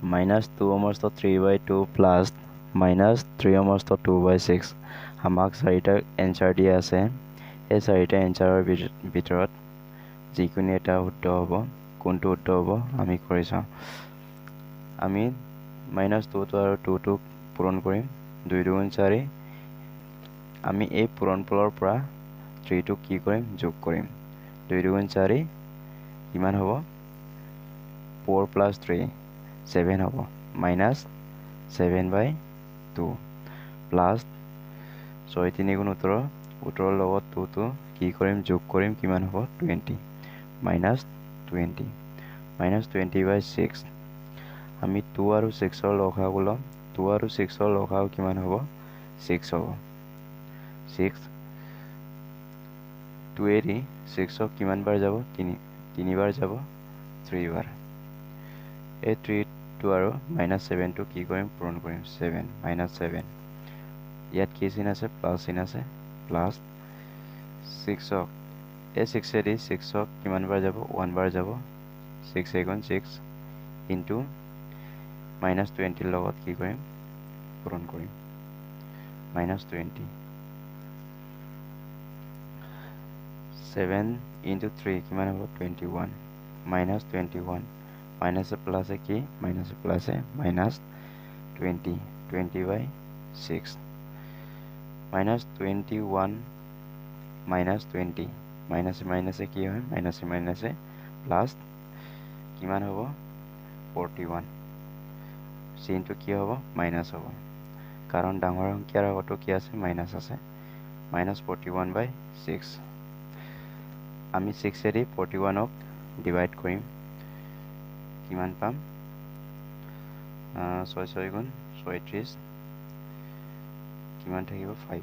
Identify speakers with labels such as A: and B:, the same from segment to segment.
A: minus 2 almost 3 by 2 plus minus 3 almost 2 by 6 আমাক চাৰিটা answer দিয়া আছে এই চাৰিটা এনসাৰৰ ভিতৰত যিকোনো এটা উত্তৰ হ'ব কোনটো উত্তৰ হ'ব আমি কৰি চাওঁ আমি -2 টো আৰু 2 টো পূৰণ কৰিম 2 2 4 আমি এই পূৰণফলৰ পৰা 3 টো কি কৰিম যোগ কৰিম 2 2 4 কিমান হ'ব 4 plus 3 7 হ'ব minus 7 by 2 plus 6 3 গুণ 18 লগত 2 টো কি কৰিম যোগ কৰিম কিমান হ'ব 20 minus 20 minus 20 by 6 আমি 2 আৰু 6 ৰ লসাগু ল'ম 2 আৰু 6 ৰ লসাগু কিমান হ'ব 6 হ'ব 6 2 এৰি 6 কিমান বাৰ যাব 3 বাৰ যাব 3 বাৰ এই 3 টো আৰু -7 টো কি কৰিম পূৰণ কৰিম 7 -7 ইয়াত কি চিন আছে প্লাস চিন আছে প্লাস 6 এই 6 এৰি 6 কিমান বাৰ যাব 1 বাৰ যাব 6 এগুণ 6 ইনটু -20 লগত কি কৰিম পূৰণ কৰিম -20 7 into 3 কিমান হ'ব 21 -21 minus plus কি minus plus minus 20 20 by 6 minus 21 minus 20 minus minus কি হয় minus minus plus কিমান হ'ব 41 চিনটো কি হ'ব মাইনাস হ'ব কাৰণ ডাঙৰ সংখ্যাৰ আগতো কি আছে মাইনাস আছে -41 by 6 আমি 6 এৰি 41 ক ডিভাইড কৰিম কিমান পাম 6 6 গুণ 36 কিমান থাকিব 5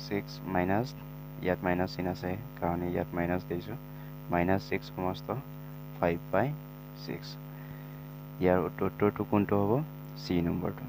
A: 6 মাইনাস ইয়াত মাইনাস চিন আছে কাৰণ ইয়াত মাইনাস দিছো -6 সমস্ত 5 by 6 ইয়াৰ উত্তৰটো কোনটো হ'ব সি নম্বৰটো